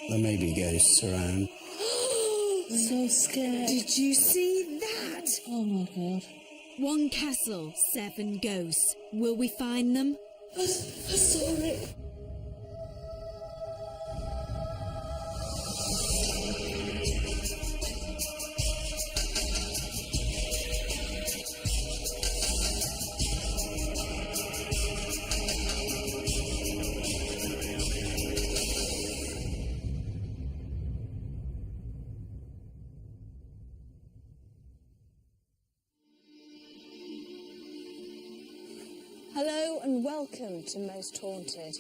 There may be ghosts around. So scared. Did you see that? Oh my God. One castle, 7 ghosts. Will we find them? I saw it. Hello and welcome to Most Haunted.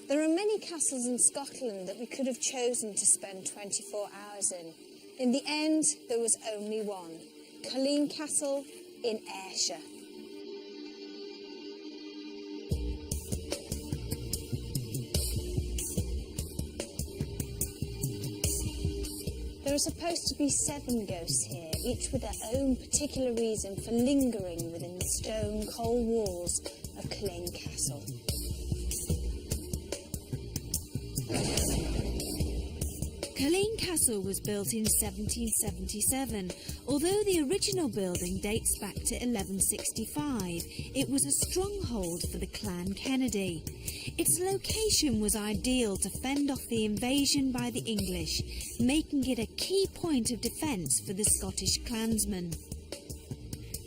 There are many castles in Scotland that we could have chosen to spend 24 hours in. In the end, there was only one, Culzean Castle in Ayrshire. There are supposed to be 7 ghosts here, each with their own particular reason for lingering within the stone cold walls of Culzean Castle. Culzean Castle was built in 1777. Although the original building dates back to 1165, it was a stronghold for the Clan Kennedy. Its location was ideal to fend off the invasion by the English, making it a key point of defence for the Scottish clansmen.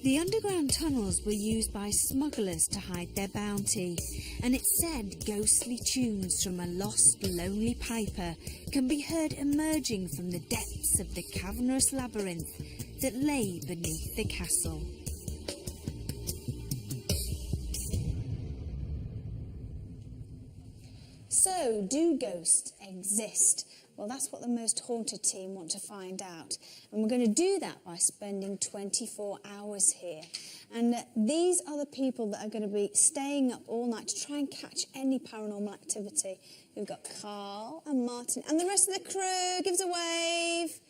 The underground tunnels were used by smugglers to hide their bounty, and it's said ghostly tunes from a lost, lonely piper can be heard emerging from the depths of the cavernous labyrinth that lay beneath the castle. So, do ghosts exist? Well, that's what the Most Haunted team want to find out. And we're going to do that by spending 24 hours here. And these are the people that are going to be staying up all night to try and catch any paranormal activity. We've got Carl and Martin and the rest of the crew. Give us a wave.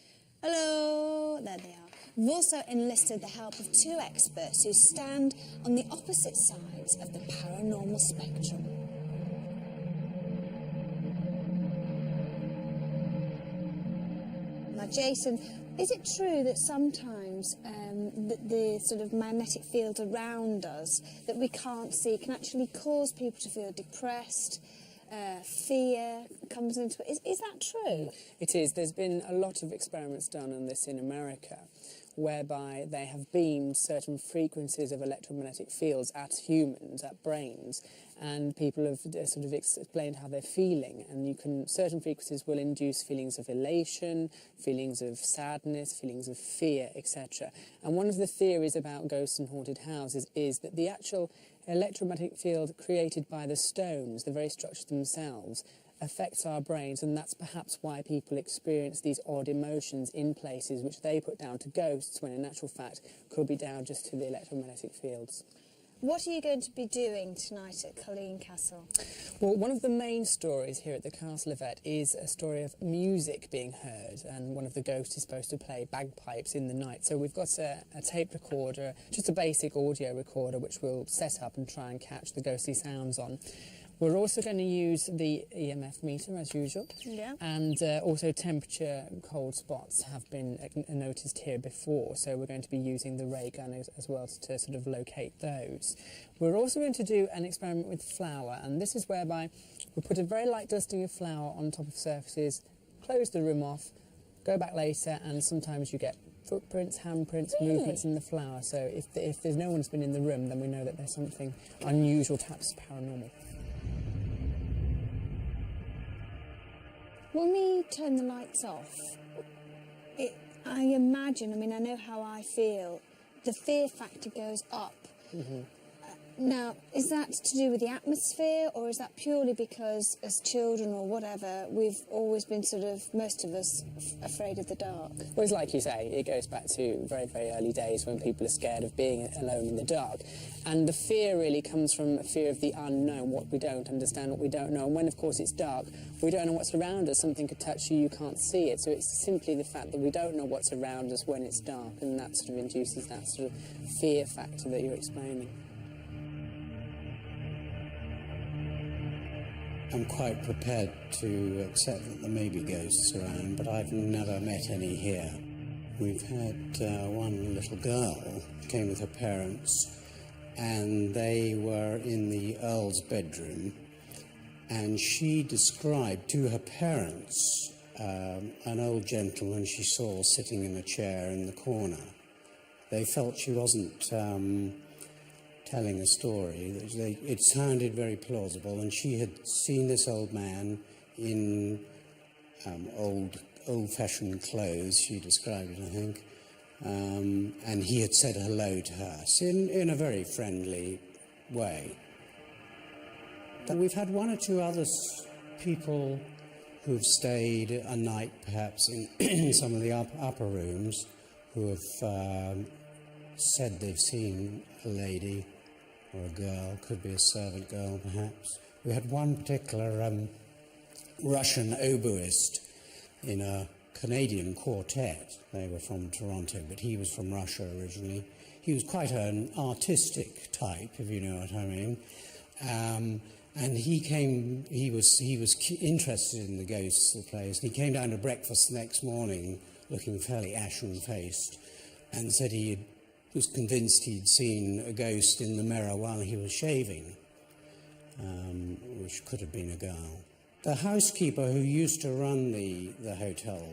Hello. There they are. We've also enlisted the help of 2 experts who stand on the opposite sides of the paranormal spectrum. Now, Jason, is it true that sometimes the sort of magnetic field around us that we can't see can actually cause people to feel depressed? Fear comes into it. Is that true? It is. There's been a lot of experiments done on this in America, whereby they have beamed certain frequencies of electromagnetic fields at humans, at brains, and people have sort of explained how they're feeling, and certain frequencies will induce feelings of elation, feelings of sadness, feelings of fear, etc. And one of the theories about ghosts and haunted houses is that the actual electromagnetic field created by the stones, the very structures themselves, affects our brains, and that's perhaps why people experience these odd emotions in places which they put down to ghosts, when in actual fact could be down just to the electromagnetic fields. What are you going to be doing tonight at Culzean Castle? Well, one of the main stories here at the Castle of Et is a story of music being heard, and one of the ghosts is supposed to play bagpipes in the night. So we've got a tape recorder, just a basic audio recorder, which we'll set up and try and catch the ghostly sounds on. We're also going to use the EMF meter, as usual, and also temperature cold spots have been noticed here before, so we're going to be using the ray gun as well to sort of locate those. We're also going to do an experiment with flour, and this is whereby we put a very light dusting of flour on top of surfaces, close the room off, go back later, and sometimes you get footprints, handprints, movements in the flour. So if there's no one's been in the room, then we know that there's something unusual, perhaps paranormal. When we turn the lights off, I imagine, I mean, I know how I feel, the fear factor goes up. Mm-hmm. Now, is that to do with the atmosphere, or is that purely because as children or whatever, we've always been sort of, most of us, afraid of the dark? Well, it's like you say, it goes back to very, very early days when people are scared of being alone in the dark. And the fear really comes from a fear of the unknown, what we don't understand, what we don't know. And when, of course, it's dark, we don't know what's around us. Something could touch you, you can't see it. So it's simply the fact that we don't know what's around us when it's dark, and that sort of induces that sort of fear factor that you're explaining. I'm quite prepared to accept that there may be ghosts around, but I've never met any here. We've had one little girl who came with her parents, and they were in the Earl's bedroom, and she described to her parents an old gentleman she saw sitting in a chair in the corner. They felt she wasn't telling a story. It sounded very plausible, and she had seen this old man in old-fashioned clothes, she described it, I think, and he had said hello to her in a very friendly way. But we've had one or two other people who've stayed a night, perhaps, in some of the upper rooms, who have said they've seen a lady or a girl, could be a servant girl, perhaps. We had one particular Russian oboist in a Canadian quartet. They were from Toronto, but he was from Russia originally. He was quite an artistic type, if you know what I mean. And he was interested in the ghosts of the place. He came down to breakfast the next morning looking fairly ashen-faced and said he was convinced he'd seen a ghost in the mirror while he was shaving, which could have been a girl. The housekeeper who used to run the hotel,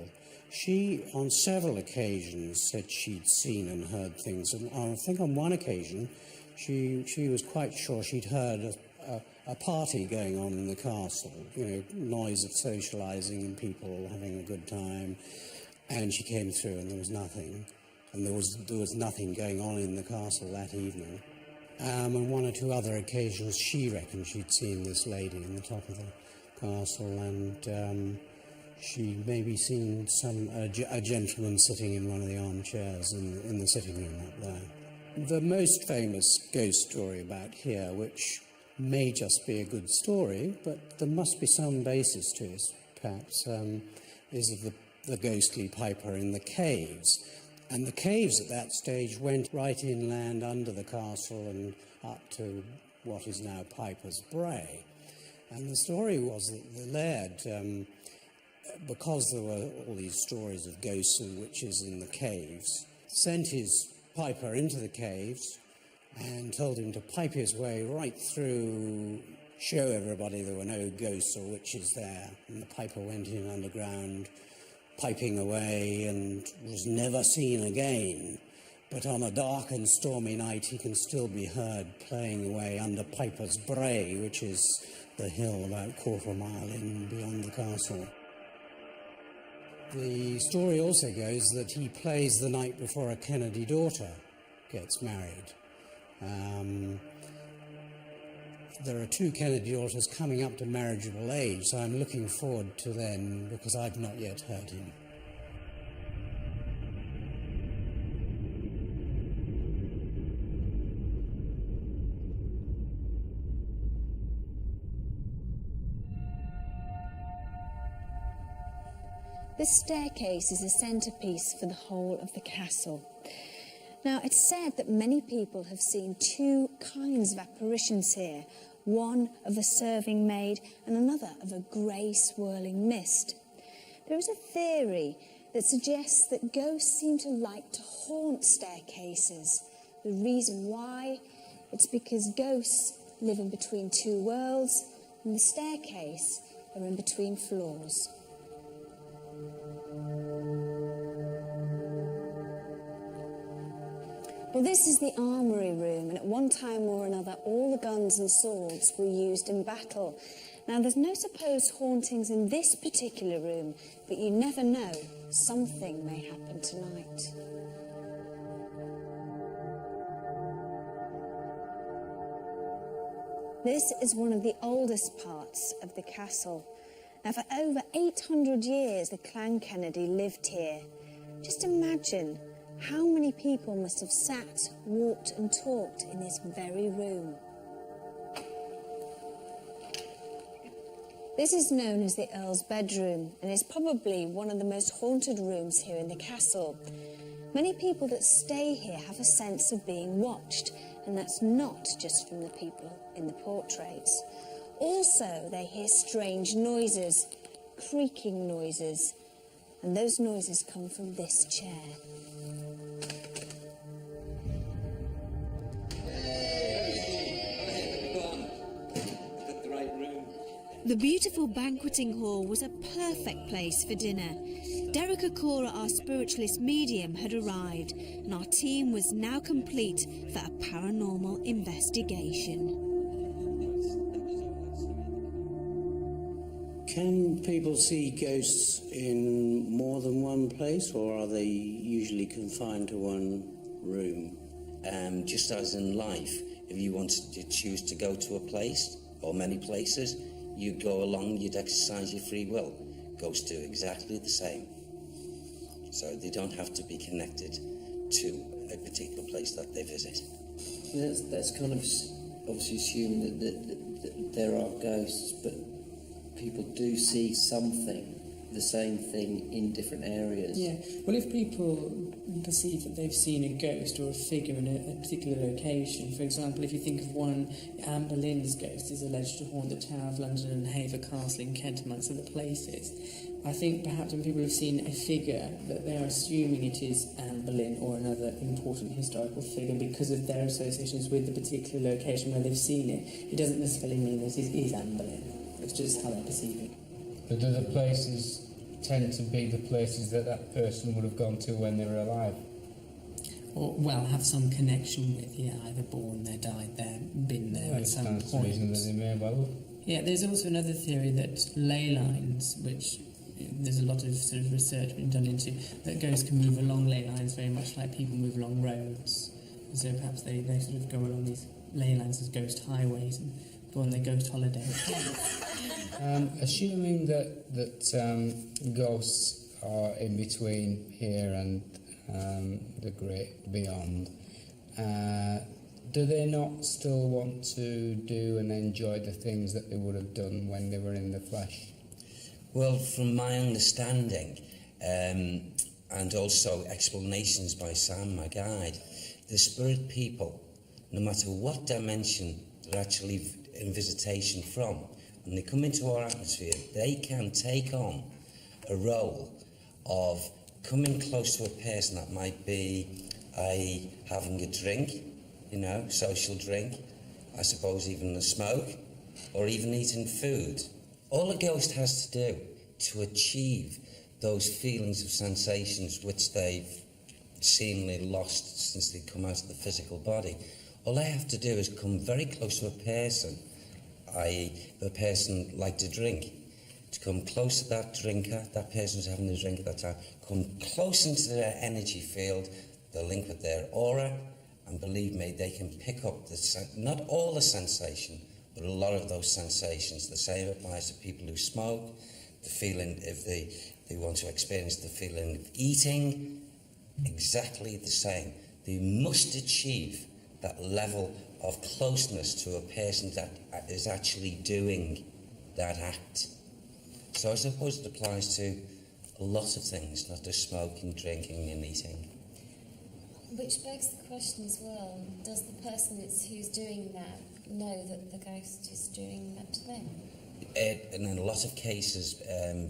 she on several occasions said she'd seen and heard things. And I think on one occasion she was quite sure she'd heard a party going on in the castle, you know, noise of socialising and people having a good time, and she came through and there was nothing. And there was nothing going on in the castle that evening. On one or two other occasions, she reckoned she'd seen this lady in the top of the castle, and she'd maybe seen a gentleman sitting in one of the armchairs in the sitting room up there. The most famous ghost story about here, which may just be a good story, but there must be some basis to it, perhaps, is of the ghostly piper in the caves. And the caves at that stage went right inland under the castle and up to what is now Piper's Bray. And the story was that the laird, because there were all these stories of ghosts and witches in the caves, sent his piper into the caves and told him to pipe his way right through, show everybody there were no ghosts or witches there. And the piper went in underground, piping away, and was never seen again. But on a dark and stormy night, he can still be heard playing away under Piper's Bray, which is the hill about a quarter mile in beyond the castle. The story also goes that he plays the night before a Kennedy daughter gets married. There are two Kennedy daughters coming up to marriageable age, so I'm looking forward to them because I've not yet heard him. This staircase is a centrepiece for the whole of the castle. Now, it's said that many people have seen two kinds of apparitions here, one of a serving maid and another of a grey swirling mist. There is a theory that suggests that ghosts seem to like to haunt staircases. The reason why? It's because ghosts live in between two worlds, and the staircase are in between floors. Well, this is the armoury room, and at one time or another, all the guns and swords were used in battle. Now, there's no supposed hauntings in this particular room, but you never know. Something may happen tonight. This is one of the oldest parts of the castle. Now, for over 800 years, the Clan Kennedy lived here. Just imagine how many people must have sat, walked and talked in this very room. This is known as the Earl's bedroom and is probably one of the most haunted rooms here in the castle. Many people that stay here have a sense of being watched, and that's not just from the people in the portraits. also they hear strange noises, creaking noises, and those noises come from this chair. The beautiful banqueting hall was a perfect place for dinner. Derek Akora, our spiritualist medium, had arrived, and our team was now complete for a paranormal investigation. Can people see ghosts in more than one place, or are they usually confined to one room? Just as in life, if you wanted to choose to go to a place, or many places, you'd go along, you'd exercise your free will. Ghosts do exactly the same. So they don't have to be connected to a particular place that they visit. That's kind of obviously assuming that there are ghosts, but people do see something, the same thing in different areas. Yeah, well, if people perceive that they've seen a ghost or a figure in a particular location, for example, if you think of one, Anne Boleyn's ghost is alleged to haunt the Tower of London and Hever Castle in Kent, amongst other places. I think perhaps when people have seen a figure, that they are assuming it is Anne Boleyn or another important historical figure because of their associations with the particular location where they've seen it. It doesn't necessarily mean that it is Anne Boleyn. It's just how they're perceiving. But do the places tend to be the places that that person would have gone to when they were alive? Or, well, have some connection with, either born there, died there, been there at some That's the point. reason that they may well have. Yeah, there's also another theory that ley lines, which there's a lot of sort of research being done into, that ghosts can move along ley lines very much like people move along roads. And so perhaps they sort of go along these ley lines as ghost highways and go on their ghost holiday. Assuming that ghosts are in between here and the great beyond, do they not still want to do and enjoy the things that they would have done when they were in the flesh? Well, from my understanding, and also explanations by Sam, my guide, the spirit people, no matter what dimension they're actually in visitation from, when they come into our atmosphere, they can take on a role of coming close to a person that might be having a drink, social drink, I suppose even a smoke, or even eating food. All a ghost has to do to achieve those feelings of sensations which they've seemingly lost since they come out of the physical body, all they have to do is come very close to a person, i.e. the person liked to drink, to come close to that drinker, that person who's having a drink at that time, come close into their energy field, the link with their aura, and believe me, they can pick up not all the sensation, but a lot of those sensations. The same applies to people who smoke, the feeling, if they want to experience the feeling of eating, exactly the same. They must achieve that level of closeness to a person that is actually doing that act. So I suppose it applies to a lot of things, not just smoking, drinking and eating. Which begs the question as well, does the person who's doing that know that the ghost is doing that to them? And in a lot of cases,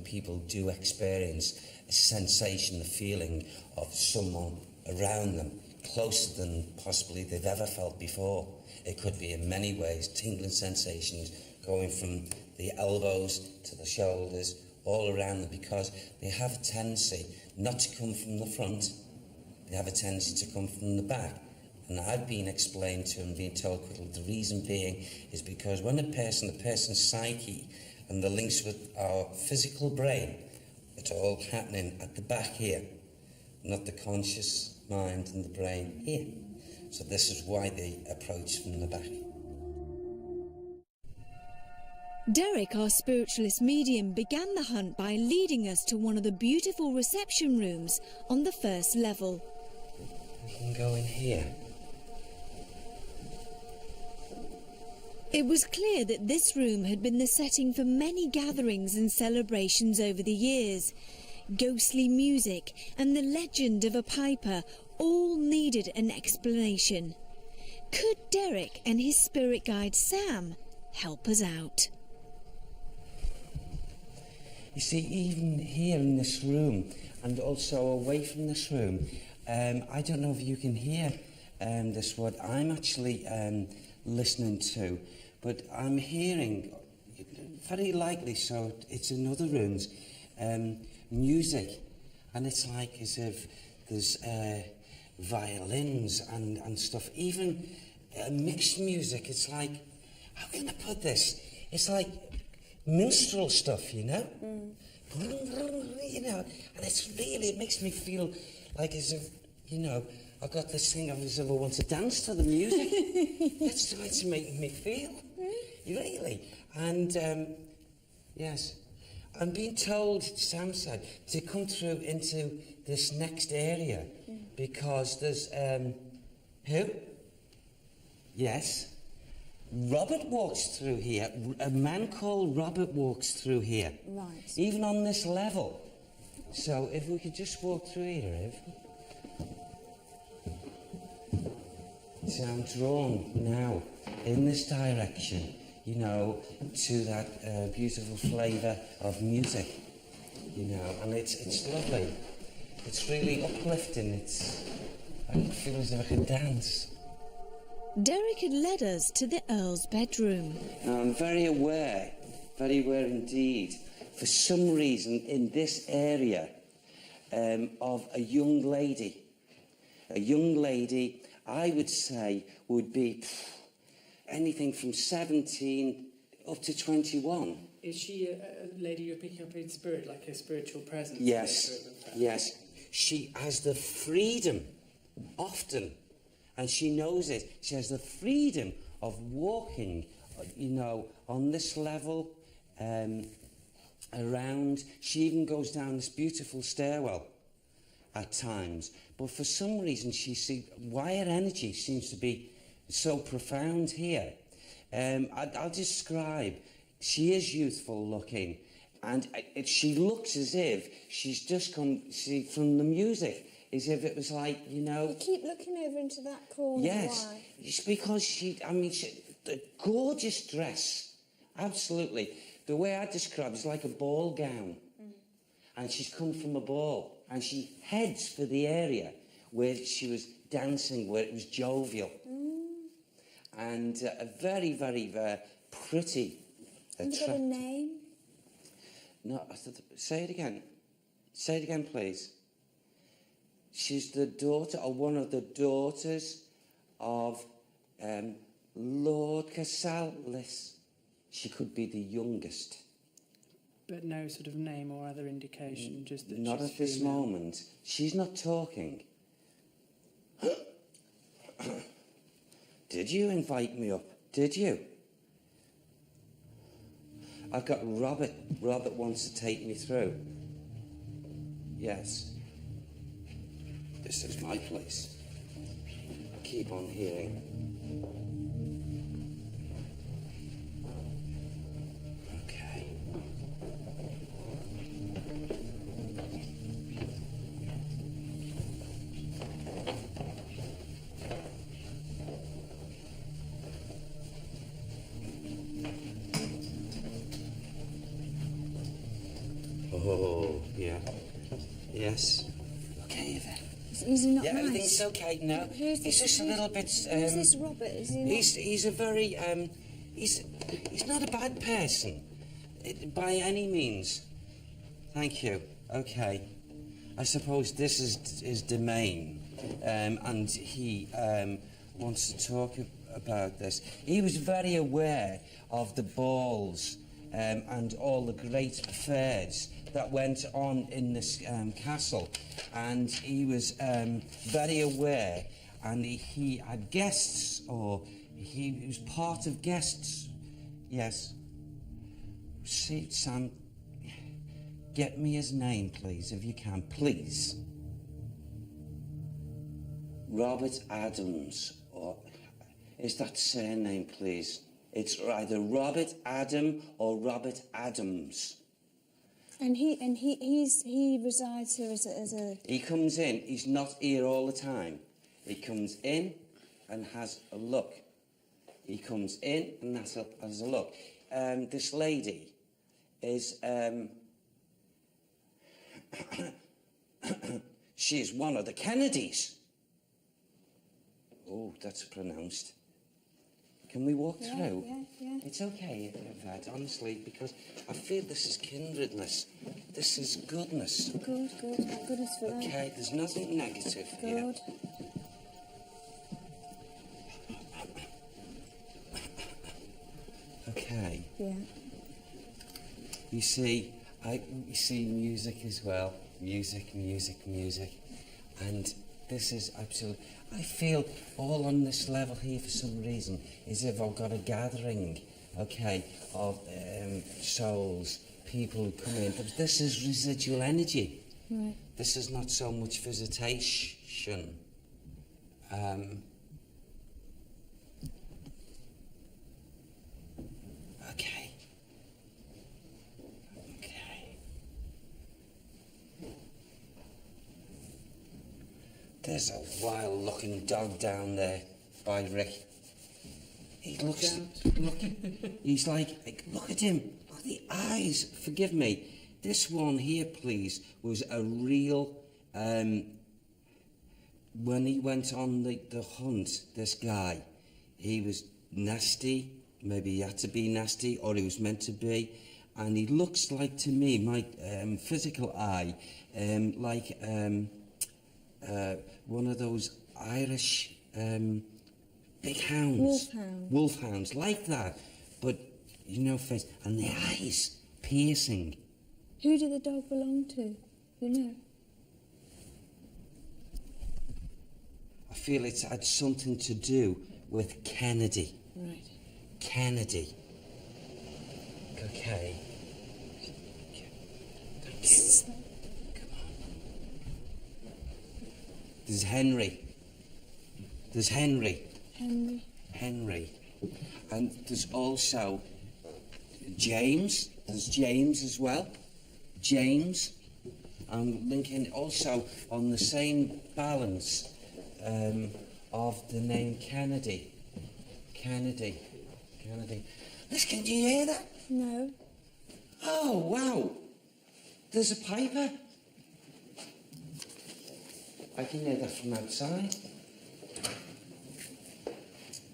people do experience a sensation, a feeling of someone around them, closer than possibly they've ever felt before. It could be in many ways, tingling sensations going from the elbows to the shoulders, all around them, because they have a tendency not to come from the front, they have a tendency to come from the back. And I've been explained to and been told quickly the reason being is because when the person's psyche and the links with our physical brain, it's all happening at the back here, not the conscious mind and the brain here. So this is why they approach from the back. Derek, our spiritualist medium, began the hunt by leading us to one of the beautiful reception rooms on the first level. We can go in here. It was clear that this room had been the setting for many gatherings and celebrations over the years. Ghostly music and the legend of a piper all needed an explanation. Could Derek and his spirit guide Sam help us out? You see, even here in this room, and also away from this room, I don't know if you can hear this, what I'm actually listening to, but I'm hearing, very likely so, it's in other rooms, music, and it's like as if there's violins and stuff, even mixed music. It's like, how can I put this? It's like minstrel stuff, you know? You know, and it's really, it makes me feel like as if, you know, I got this thing of as if I want to dance to the music. That's the way it's making me feel. Really. And, yes, I'm being told, Sam said, to come through into this next area because there's, who? Yes. Robert walks through here. A man called Robert walks through here. Right. Even on this level. So if we could just walk through here, Ev. So I'm drawn now in this direction, you know, to that beautiful flavour of music, you know, and it's lovely. It's really uplifting. I feel as if I could dance. Derek had led us to the Earl's bedroom. Now, I'm very aware indeed, for some reason in this area, of a young lady. A young lady, I would say, would be anything from 17 up to 21. Is she a lady you're picking up in spirit, like a spiritual presence? Yes, yes. She has the freedom, often, and she knows it. She has the freedom of walking, you know, on this level, around. She even goes down this beautiful stairwell at times. But for some reason, why her energy seems to be so profound here. I'll describe. She is youthful looking, and she looks as if she's just come from the music. As if it was like, you know... You keep looking over into that corner. Yes. Why? It's because the gorgeous dress. Absolutely. The way I describe it is like a ball gown. And she's come from a ball. And she heads for the area where she was dancing, where it was jovial. And a very, very pretty... Have you got a name? No, say it again. Say it again, please. She's the daughter, or one of the daughters of Lord Casalis. She could be the youngest. But no sort of name or other indication, just that not she's at this female. moment. She's not talking. Did you invite me up? Did you? I've got Robert. Robert wants to take me through. Yes. This is my place. I keep on hearing. Okay. Oh, yeah. Yes. Okay, then. Is he not Yeah, nice? everything's okay now. Who's He's just a little bit. Who's this Robert? Is he not... He's a very he's not a bad person by any means. Thank you. Okay. I suppose this is his domain, and he wants to talk about this. He was very aware of the balls and all the great affairs that went on in this castle, and he was very aware, and he had guests, or he was part of guests. Yes. See, Sam, get me his name, please, if you can, please. Robert Adams, or is that surname, please? It's either Robert Adam or Robert Adams. And he resides here as a... He comes in. He's not here all the time. He comes in and has a look. He comes in and has a look. This lady is She is one of the Kennedys. Oh, that's pronounced. Can we walk through? Yeah. It's okay, Yvette, honestly, because I feel this is kindredness. This is goodness. Good. Goodness for them. Okay, there's nothing negative here. Good. Okay. Yeah. You see music as well. Music. And this is absolute. I feel all on this level here for some reason is if I've got a gathering, okay, of souls, people who come in. But this is residual energy. Right. This is not so much visitation. Okay. There's a wild-looking dog down there by Rick. He looks... He's like, look at him. Look at the eyes. Forgive me. This one here, please, was a real... when he went on the hunt, this guy, he was nasty. Maybe he had to be nasty, or he was meant to be. And he looks like, to me, my physical eye, like... one of those Irish big hounds. Wolfhounds, like that. But, you know, face. And the eyes, piercing. Who did the dog belong to? You know? I feel it's had something to do with Kennedy. Right. Kennedy. Okay. Thank you. There's Henry. Henry. And there's also James. There's James as well. James. I'm linking also on the same balance of the name Kennedy. Kennedy. Listen, do you hear that? No. Oh, wow. There's a piper. I can hear that from outside.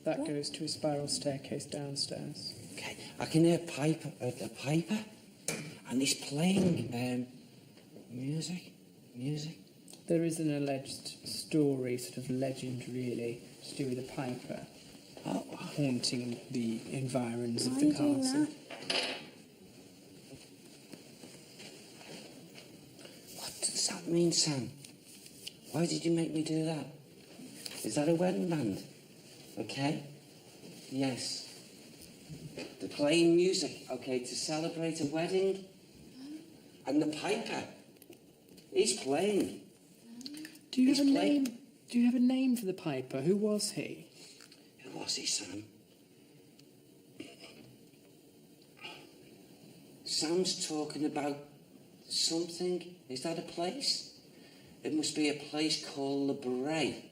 That goes to a spiral staircase downstairs. Okay, I can hear a piper, and he's playing music. There is an alleged story, sort of legend really, to do with a piper haunting the environs of the castle. What does that mean, Sam? Why did you make me do that? Is that a wedding band? Okay. Yes. They're playing music, okay, to celebrate a wedding. And the piper, he's playing. Do you have a name? Do you have a name for the piper? Who was he? Who was he, Sam? Sam's talking about something. Is that a place? It must be a place called the Bray.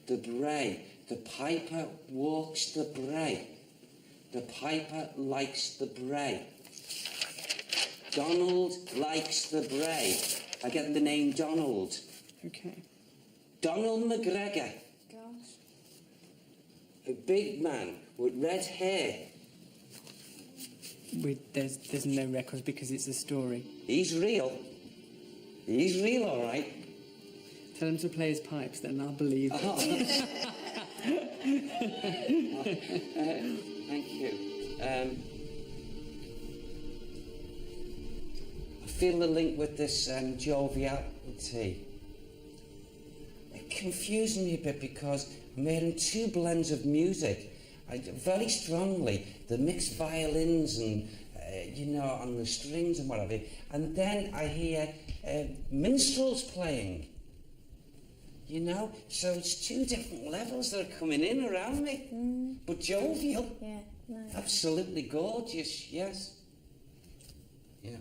The Bray. The piper walks the Bray. The piper likes the Bray. Donald likes the Bray. I get the name Donald. Okay. Donald McGregor. Gosh. A big man with red hair. There's no records because it's a story. He's real. He's real, all right. Tell him to play his pipes, then I'll believe it. Thank you. I feel the link with this joviality. It confuses me a bit because I'm hearing two blends of music. Very strongly, the mixed violins and, on the strings and whatever. And then I hear minstrels playing. So it's two different levels that are coming in around me. But jovial. Yeah, no. Absolutely gorgeous, yes. Yeah.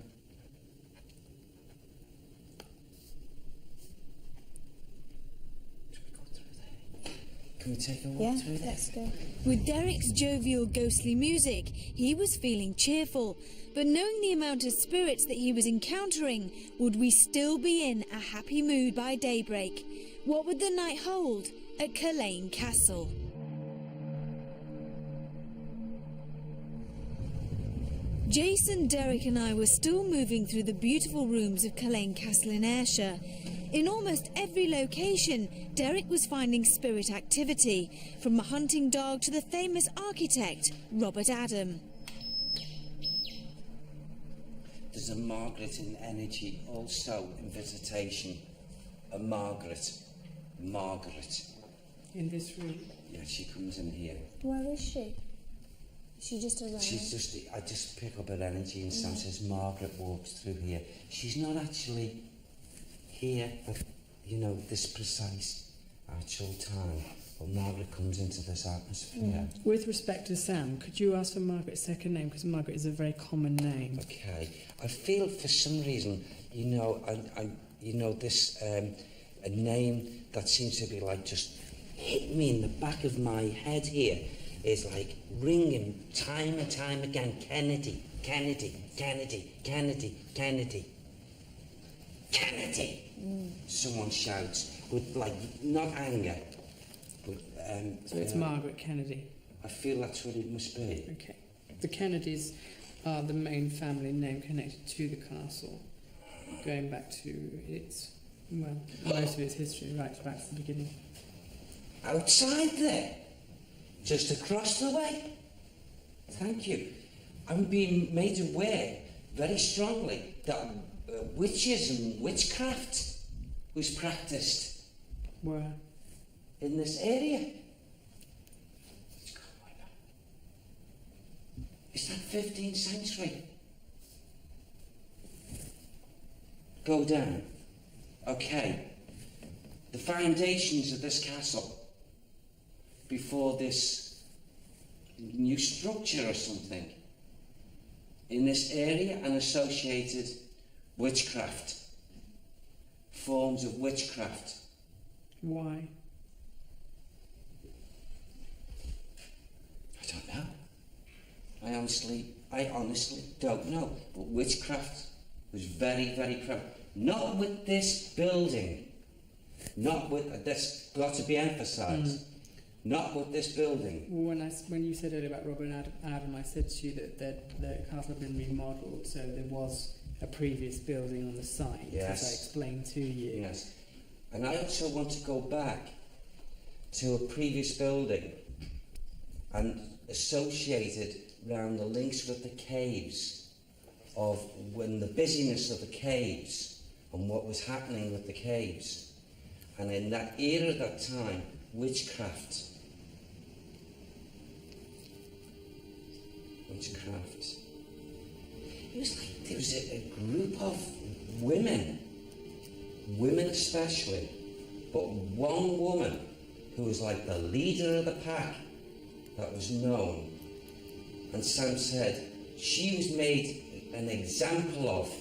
Should we go through there? Can we take a walk Yeah, through there? let's go. With Derek's jovial, ghostly music, he was feeling cheerful. But knowing the amount of spirits that he was encountering, would we still be in a happy mood by daybreak? What would the night hold at Culzean Castle? Jason, Derek and I were still moving through the beautiful rooms of Culzean Castle in Ayrshire. In almost every location, Derek was finding spirit activity, from a hunting dog to the famous architect, Robert Adam. There's a Margaret in energy, also in visitation. A Margaret. Margaret. In this room. Yeah, she comes in here. Where is she? Is she just around? I just pick up her energy and Sam says Margaret walks through here. She's not actually here at, this precise actual time. But Margaret comes into this atmosphere. With respect to Sam, could you ask for Margaret's second name? Because Margaret is a very common name. Okay. I feel for some reason, this a name that seems to be like just hit me in the back of my head here is like ringing time and time again. Kennedy, Kennedy, Kennedy, Kennedy, Kennedy, Kennedy. Someone shouts with not anger, but So it's Margaret Kennedy. I feel that's what it must be. Okay. The Kennedys are the main family name connected to the castle, going back to most of its history, right back to the beginning. Outside there, just across the way. Thank you. I'm being made aware very strongly that witches and witchcraft was practiced Where? in this area. Is that 15th century? Go down. Okay. The foundations of this castle, before this new structure or something, in this area and associated witchcraft, forms of witchcraft. Why? I don't know. I honestly don't know. But witchcraft was very, very prevalent. Not with this building. Not with this. Got to be emphasised. Not with this building. Well, when you said earlier about Robert Adam, I said to you that the castle had been remodelled, so there was a previous building on the site, Yes. as I explained to you. Yes. And I also want to go back to a previous building and associated around the links with the caves of when the busyness of the caves and what was happening with the caves. And in that era, that time, witchcraft. It was like there was a group of women especially, but one woman who was like the leader of the pack that was known. And Sam said she was made an example of.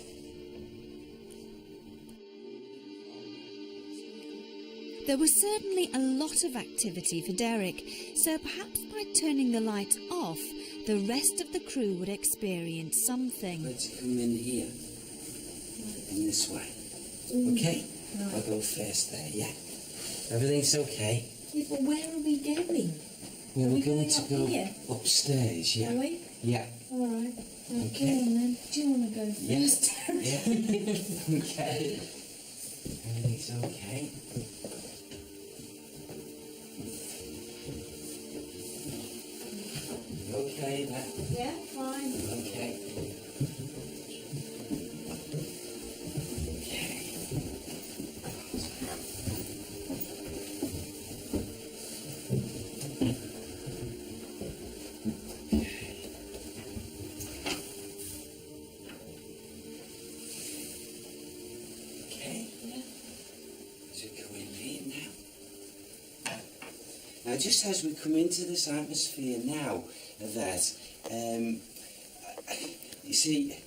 There was certainly a lot of activity for Derek, so perhaps by turning the lights off, the rest of the crew would experience something. Let's come in here, in this way. Okay? I'll go first there, yeah. Everything's okay. Yeah, but where are we going? Yeah, we're going going to up go here? upstairs, yeah. Are we? Yeah. All right. Okay. Go on then. Do you want to go first? Yeah. Okay. Everything's okay. Okay, then. Yeah, fine. Okay. Now, just as we come into this atmosphere now, that, you see,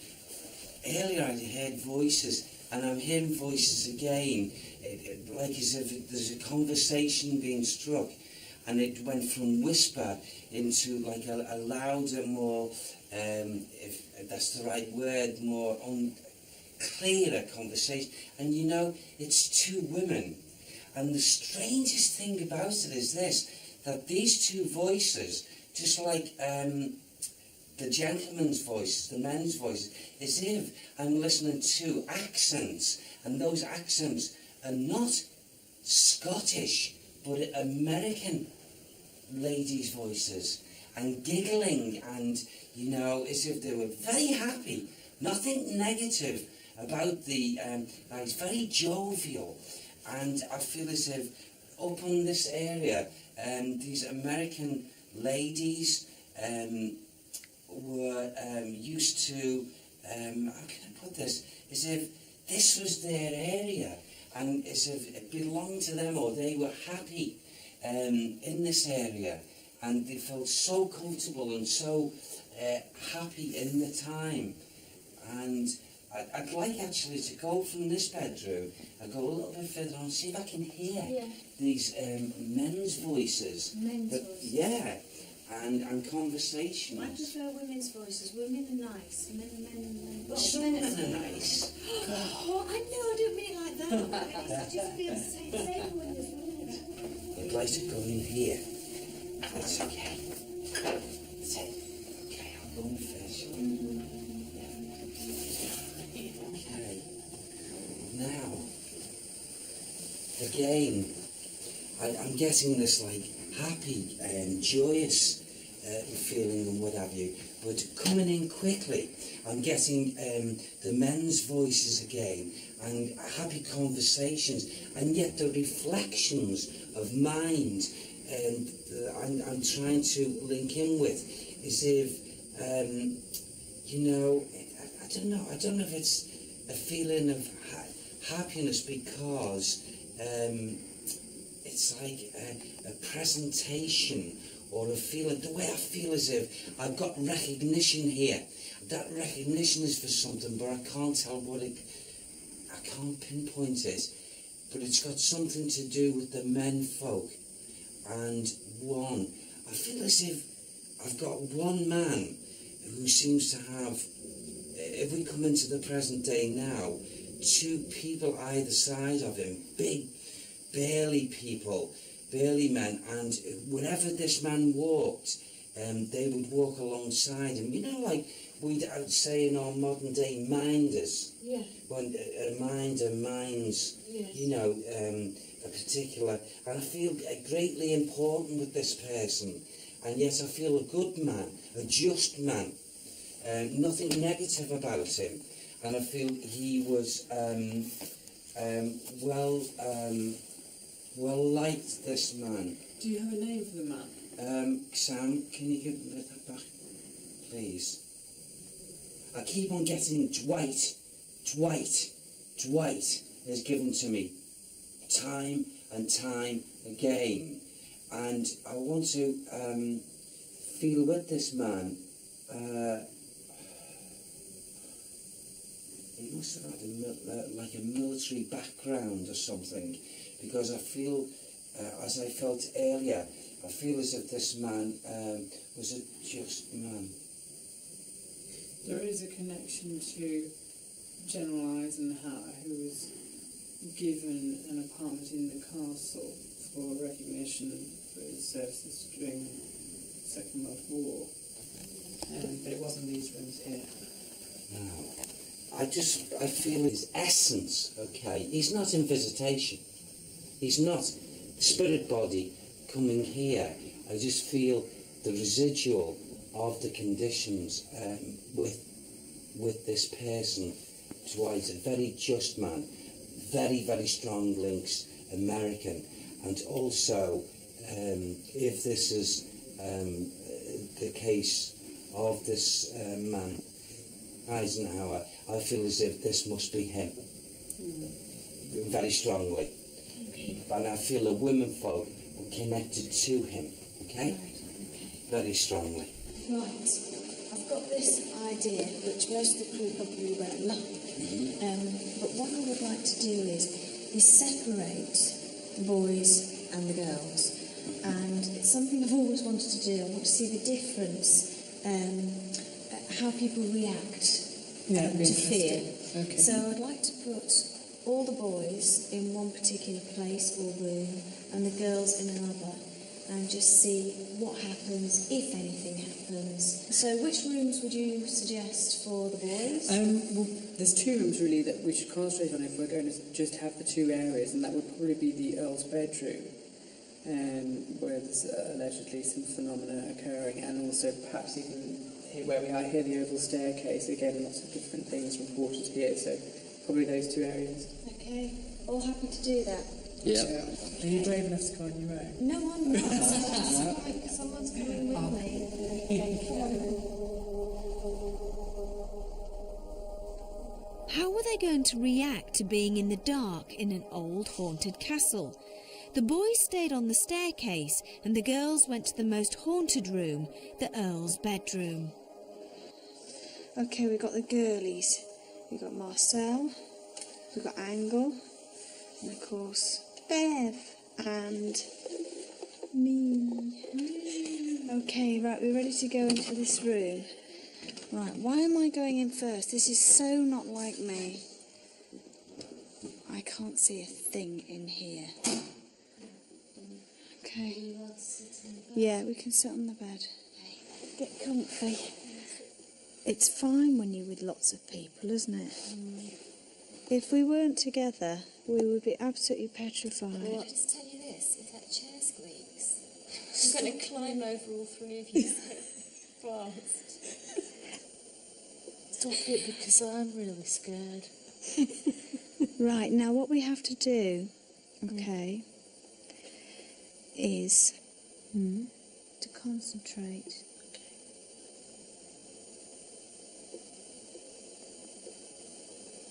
earlier I heard voices, and I'm hearing voices again, like as if there's a conversation being struck, and it went from whisper into like a louder, more, if that's the right word, more clearer conversation. And you know, it's two women. And the strangest thing about it is this, that these two voices, just like the gentleman's voices, the men's voices, as if I'm listening to accents, and those accents are not Scottish, but American ladies' voices, and giggling, and, you know, as if they were very happy, nothing negative about the, it's very jovial, and I feel as if up in this area, these American ladies were used to, how can I put this, as if this was their area, and as if it belonged to them, or they were happy in this area, and they felt so comfortable and so happy in the time. And I'd like actually to go from this bedroom and go a little bit further on, see if I can hear these men's voices. Men's voices. Yeah, and conversations. I prefer women's voices. Women are nice. Men. Well, some men are nice. Oh, I know, I don't mean it like that. I just feel safe when there's women. I'd like to go in here. That's okay. That's it. Okay, I'll go in first. Okay. Now, again, I'm getting this like happy and joyous feeling and what have you, but coming in quickly, I'm getting the men's voices again and happy conversations, and yet the reflections of mind I'm trying to link in with, is if you know, I don't know if it's a feeling of happiness, because it's like a presentation, or a feeling, the way I feel as if I've got recognition here. That recognition is for something, but I can't tell what it, I can't pinpoint it, but it's got something to do with the men folk. And one, I feel as if I've got one man who seems to have, if we come into the present day now, two people either side of him, big, burly people, burly men, and wherever this man walked, they would walk alongside him. You know, like we'd say in our modern day, minders. Yeah. When a minder minds, Yes. you know, a particular, and I feel greatly important with this person, and yet I feel a good man, a just man, nothing negative about him, and I feel he was well liked, this man. Do you have a name for the man? Sam, can you give me that back, please? I keep on getting Dwight is given to me time and time again, and I want to feel with this man. He must have had like a military background or something, because I feel, as I felt earlier, I feel as if this man was a just man. There is a connection to General Eisenhower, who was given an apartment in the castle for recognition for his services during the Second World War. But it wasn't these rooms here. No. I feel his essence, okay? He's not in visitation. He's not spirit body coming here. I just feel the residual of the conditions with this person. Dwight, a very just man, very, very strong links, American, and also, if this is the case of this man, Eisenhower, I feel as if this must be him, very strongly. Okay. And I feel the women folk were connected to him, okay? Very strongly. Right, I've got this idea, which most of the crew probably won't like, but what I would like to do is separate the boys and the girls, and it's something I've always wanted to do. I want to see the difference, how people react to fear. Okay. So I'd like to put all the boys in one particular place or room and the girls in another, and just see what happens, if anything happens. So which rooms would you suggest for the boys? Well, there's two rooms really that we should concentrate on if we're going to just have the two areas, and that would probably be the Earl's bedroom, where there's allegedly some phenomena occurring, and also perhaps even where we are here, the Oval Staircase. Again, lots of different things reported here, so probably those two areas. Okay, all happy to do that? Yeah. Are you brave enough to go on your own? No, I'm not. Someone's coming with me. Come on. How were they going to react to being in the dark in an old haunted castle? The boys stayed on the staircase and the girls went to the most haunted room, the Earl's bedroom. Okay, we've got the girlies. We've got Marcel, we've got Angle, and of course Bev and me. Okay, right, we're ready to go into this room. Right, why am I going in first? This is so not like me. I can't see a thing in here. Okay. Yeah, we can sit on the bed. Get comfy. It's fine when you're with lots of people, isn't it? If we weren't together, we would be absolutely petrified. Well, I'll just tell you this, if that chair squeaks, I'm going to climb over all three of you so fast. Stop it, because I'm really scared. Right, now what we have to do, okay, is to concentrate.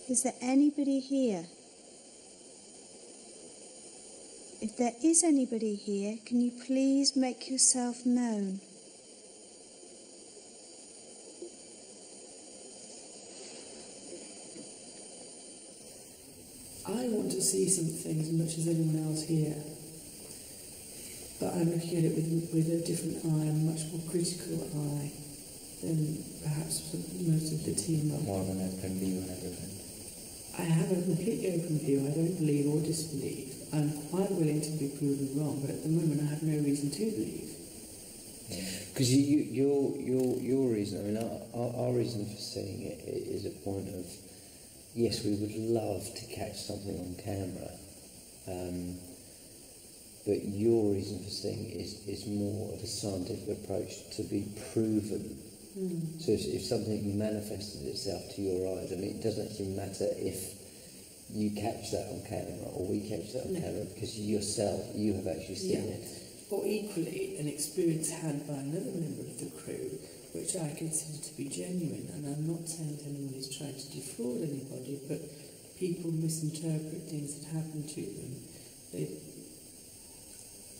Is there anybody here? If there is anybody here, can you please make yourself known? I want to see something as much as anyone else here, but I'm looking at it with a different eye, a much more critical eye than perhaps most of the team. More of an open view and everything. I have a completely open view. I don't believe or disbelieve. I'm quite willing to be proven wrong, but at the moment I have no reason to believe. Because your reason, I mean, our reason for seeing it is a point of, yes, we would love to catch something on camera, but your reason for seeing it is more of a scientific approach to be proven. So if something manifested itself to your eyes, I mean, it doesn't actually matter if you catch that on camera or we catch that on camera, because you have actually seen it. Or equally, an experience had by another member of the crew, which I consider to be genuine, and I'm not saying that anyone is trying to defraud anybody, but people misinterpret things that happen to them.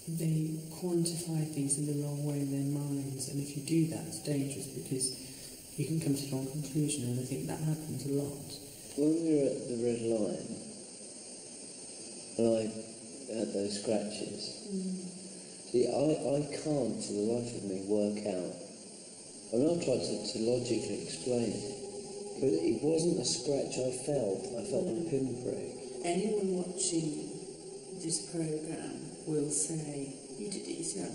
They quantify things in the wrong way in their minds, and if you do that, it's dangerous because you can come to the wrong conclusion, and I think that happens a lot. When we were at the Red Lion, and I had those scratches, see, I can't for the life of me work out. I mean, I tried to logically explain it, but it wasn't a scratch I felt a pinprick. Anyone watching this programme will say, you did it yourself.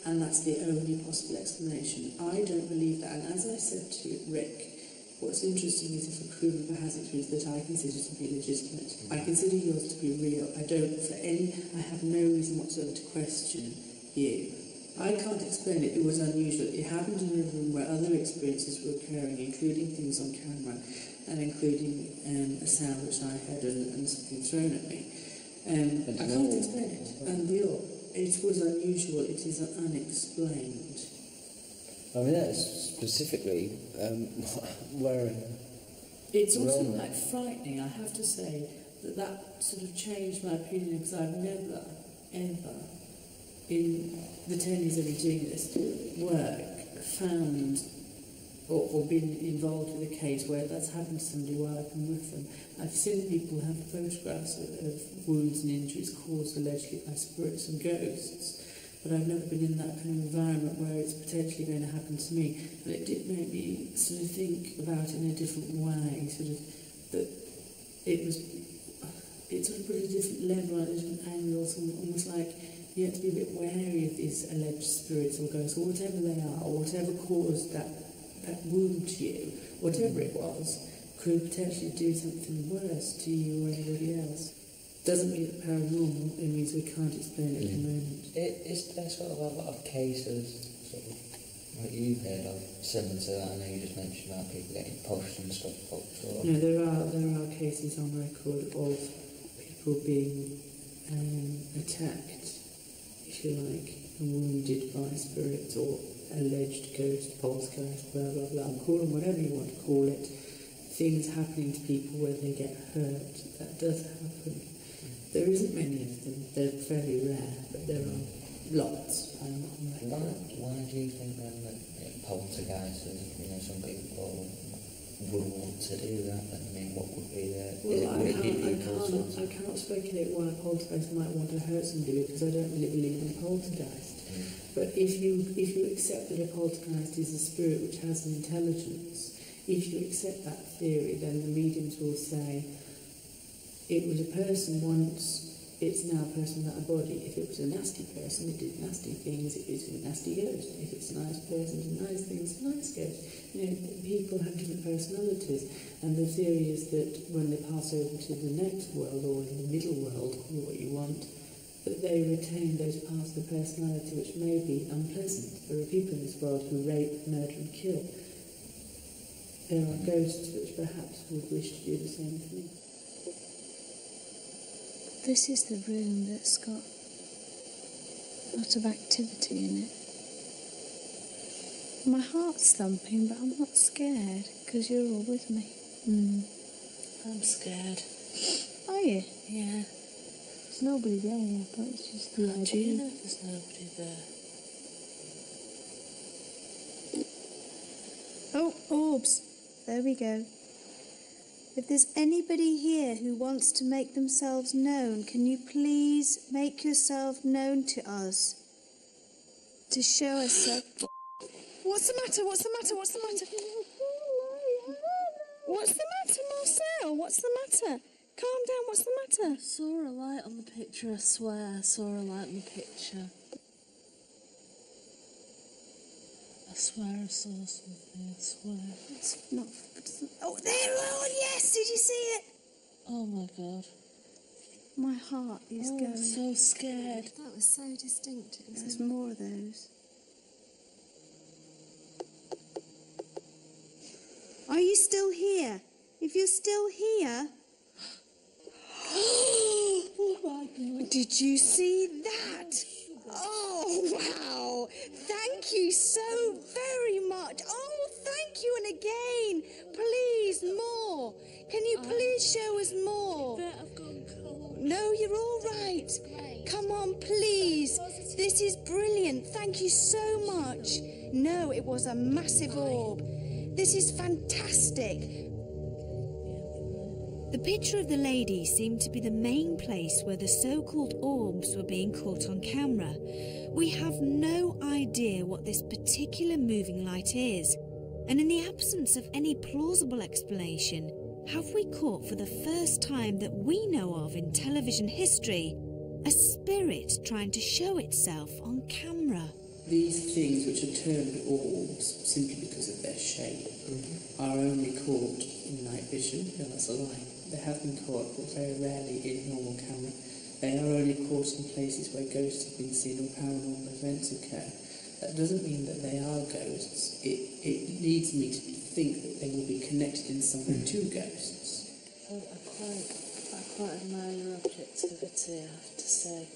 And that's the only possible explanation. I don't believe that. And as I said to Rick, what's interesting is if a crew member has experience that I consider to be legitimate. I consider yours to be real. I have no reason whatsoever to question you. I can't explain it. It was unusual. It happened in a room where other experiences were occurring, including things on camera, and including a sound which I heard and something thrown at me. I can't explain it. And it was unusual. It is unexplained. I mean, that's specifically where... It's also quite frightening, I have to say, that sort of changed my opinion, because I've never, ever, in the 10 years I've been doing this work, found or been involved with a case where that's happened to somebody while I've been with them. I've seen people have photographs of wounds and injuries caused allegedly by spirits and ghosts, but I've never been in that kind of environment where it's potentially going to happen to me. And it did make me sort of think about it in a different way, sort of that it sort of put a different level, a different angle, almost like you have to be a bit wary of these alleged spirits or ghosts, or whatever they are, or whatever caused that wound to you, whatever it was, could potentially do something worse to you or anybody else. Doesn't mean that paranormal, it means we can't explain it at the moment. Is there sort of a lot of cases, sort of, like you've heard of, similar to that? I know you just mentioned about people getting pushed and stuff. No, there are cases on record of people being attacked, if you like, and wounded by spirits or alleged ghost, poltergeist, blah blah blah. Call them whatever you want to call it. Things happening to people where they get hurt. That does happen. There isn't many of them. They're fairly rare, but there are lots. Why do you think then that poltergeist, some people would want to do that? I mean, what would be the... I can't speculate why a poltergeist might want to hurt somebody, because I don't really believe in poltergeist. But if you accept that a poltergeist is a spirit which has an intelligence, if you accept that theory, then the mediums will say, it was a person once, it's now a person without a body. If it was a nasty person, it did nasty things, it is a nasty ghost. If it's a nice person, it did nice things, it's a nice ghost. People have different personalities, and the theory is that when they pass over to the next world, or in the middle world, call it what you want, that they retain those parts of the personality which may be unpleasant. There are people in this world who rape, murder and kill. There are ghosts which perhaps would wish to do the same thing. This is the room that's got a lot of activity in it. My heart's thumping, but I'm not scared because you're all with me. I'm scared. Are you? Yeah. There's nobody there, but it's just the idea. Do you know if there's nobody there? Oh, orbs. There we go. If there's anybody here who wants to make themselves known, can you please make yourself known to us? To show us that... What's the matter? What's the matter? What's the matter? What's the matter, Marcel? What's the matter? Calm down, what's the matter? I saw a light on the picture, I swear. I saw a light on the picture. I swear I saw something, I swear. It's not... Oh, there! Oh, yes! Did you see it? Oh, my God. My heart is going... I'm so scared. That was so distinct. There's more of those. Are you still here? If you're still here... Oh, my God. Did you see that? Oh, wow. Thank you so very much. Oh, thank you. And again, please, more. Can you please show us more? I've gone cold. No, you're all right. Come on, please. This is brilliant. Thank you so much. No, it was a massive orb. This is fantastic. The picture of the lady seemed to be the main place where the so-called orbs were being caught on camera. We have no idea what this particular moving light is, and in the absence of any plausible explanation, have we caught for the first time that we know of in television history a spirit trying to show itself on camera? These things, which are termed orbs simply because of their shape, are only caught in night vision. No, that's a lie. They have been caught, but very rarely in normal camera. They are only caught in places where ghosts have been seen or paranormal events occur. That doesn't mean that they are ghosts. It leads me to think that they will be connected in some way to ghosts. I quite admire your objectivity, I have to say.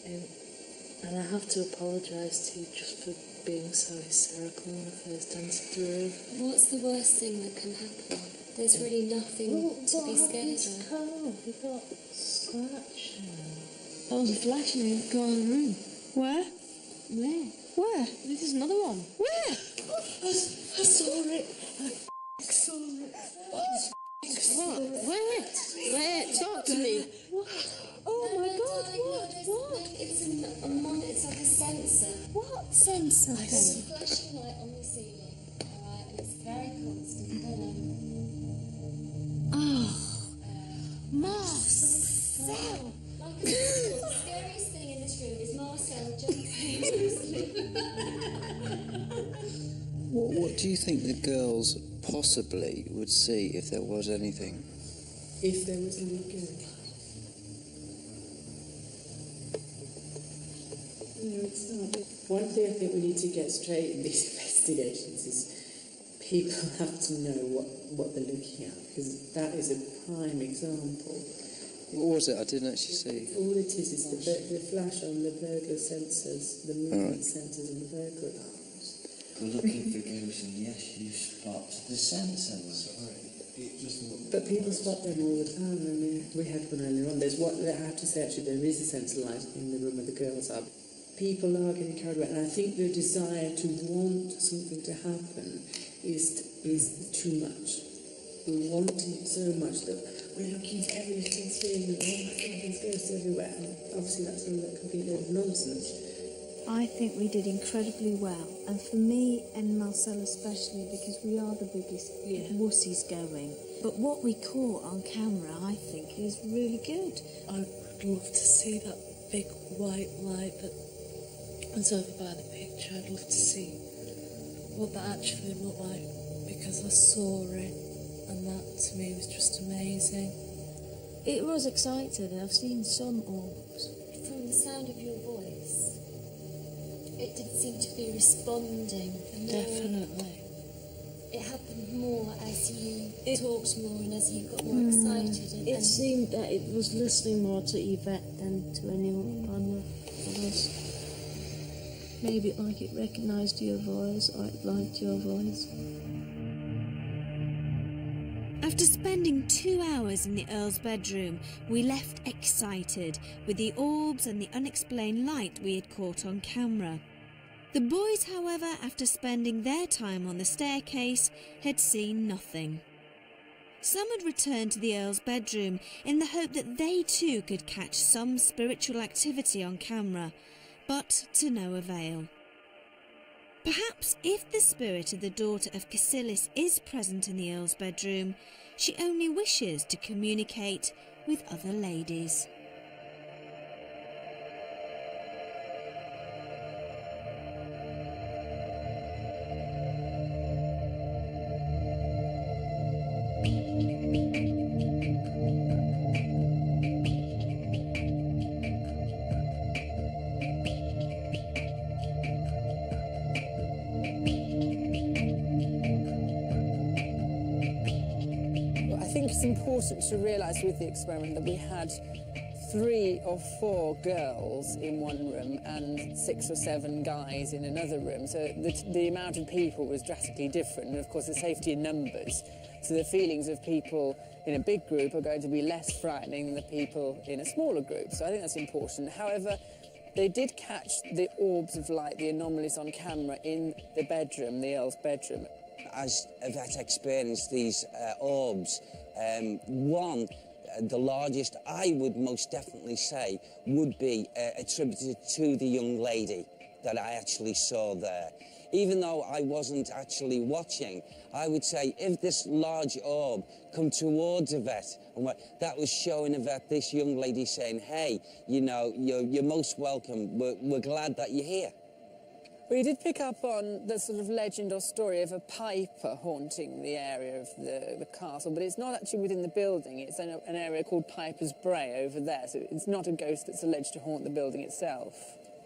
And I have to apologise to you just for being so hysterical when I first entered the room. What's the worst thing that can happen? There's really nothing to be scared of. Cold. We got scratch. Oh, the flash and we've gone in the room. Where? Where? Where? This is another one. Where? I saw flashing light on the ceiling, alright, and it's very constant, Marcel! Like I said, the scariest thing in this room is Marcel jumping. What do you think the girls possibly would see if there was anything? If there was any good. No, it's not. One thing I think we need to get straight in these investigations is people have to know what they're looking at, because that is a prime example. What was it? I didn't actually see. All it is the flash on the burglar sensors, the movement sensors on the burglar alarms. We're looking for ghosts, and yes, you spot the sensors. But people spot them all the time. I mean, we had one earlier on. I have to say, actually, there is a sensor light in the room where the girls are. People are getting carried away, and I think the desire to want something to happen is too much. We want it so much that we're looking at every little thing, and oh my God, there's ghosts everywhere. And obviously, that's all that complete load of nonsense. I think we did incredibly well, and for me and Marcel especially, because we are the biggest wussies going. But what we caught on camera, I think, is really good. I would love to see that big white light that was over by the picture. I'd love to see what that actually looked like, because I saw it, and that to me was just amazing. It was exciting. I've seen some orbs. From the sound of your voice, it did seem to be responding. Definitely. It happened more as you talked more and as you got more excited. It seemed that it was listening more to Yvette than to anyone of us. Maybe like it recognised your voice, or it liked your voice. After spending 2 hours in the Earl's bedroom, we left excited with the orbs and the unexplained light we had caught on camera. The boys, however, after spending their time on the staircase, had seen nothing. Some had returned to the Earl's bedroom in the hope that they too could catch some spiritual activity on camera, but to no avail. Perhaps if the spirit of the daughter of Cassilis is present in the Earl's bedroom, she only wishes to communicate with other ladies. It's important to realise with the experiment that we had 3 or 4 girls in one room and 6 or 7 guys in another room. So the amount of people was drastically different, and of course the safety in numbers. So the feelings of people in a big group are going to be less frightening than the people in a smaller group. So I think that's important. However, they did catch the orbs of light, the anomalies on camera in the bedroom, the Earl's bedroom. As Yvette experienced these orbs, one, the largest, I would most definitely say, would be attributed to the young lady that I actually saw there. Even though I wasn't actually watching, I would say if this large orb come towards Yvette, and that was showing Yvette, this young lady saying, hey, you know, you're most welcome, we're glad that you're here. We did pick up on the sort of legend or story of a piper haunting the area of the castle, but it's not actually within the building. It's an area called Piper's Bray over there, so it's not a ghost that's alleged to haunt the building itself.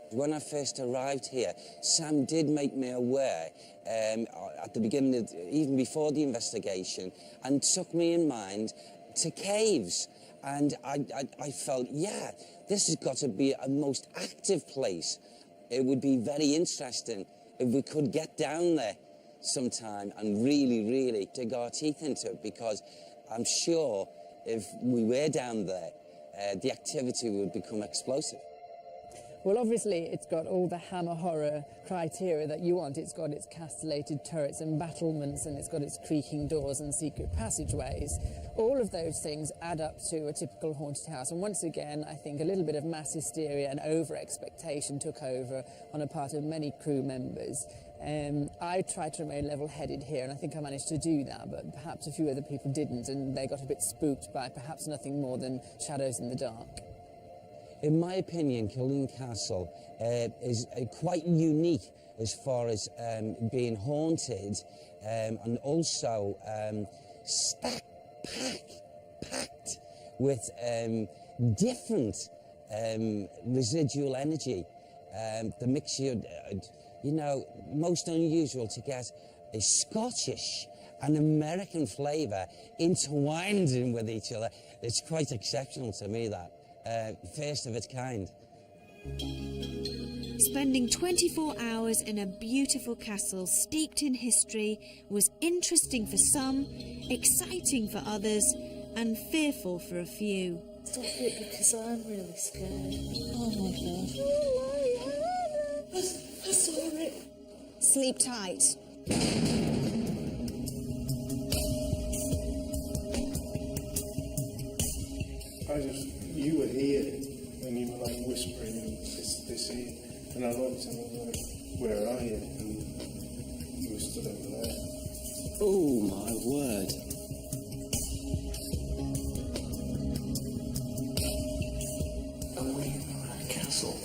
When I first arrived here, Sam did make me aware at the beginning, even before the investigation, and took me in mind to caves. And I felt, yeah, this has got to be a most active place. It would be very interesting if we could get down there sometime and really, really dig our teeth into it, because I'm sure if we were down there, the activity would become explosive. Well, obviously, it's got all the Hammer horror criteria that you want. It's got its castellated turrets and battlements, and it's got its creaking doors and secret passageways. All of those things add up to a typical haunted house. And once again, I think a little bit of mass hysteria and over-expectation took over on a part of many crew members. I tried to remain level-headed here, and I think I managed to do that, but perhaps a few other people didn't, and they got a bit spooked by perhaps nothing more than shadows in the dark. In my opinion, Culzean Castle is quite unique as far as being haunted, and also packed with different residual energy. The mixture, you know, most unusual to get a Scottish and American flavour intertwined in with each other. It's quite exceptional to me, that. First of its kind. Spending 24 hours in a beautiful castle steeped in history was interesting for some, exciting for others, and fearful for a few. Stop it, because I'm really scared. Oh my god. I saw it. Sleep tight. You were here when you were like whispering this here, and I looked and I was like, where are you? And you were stood over there. Oh my word. Are we in the right castle?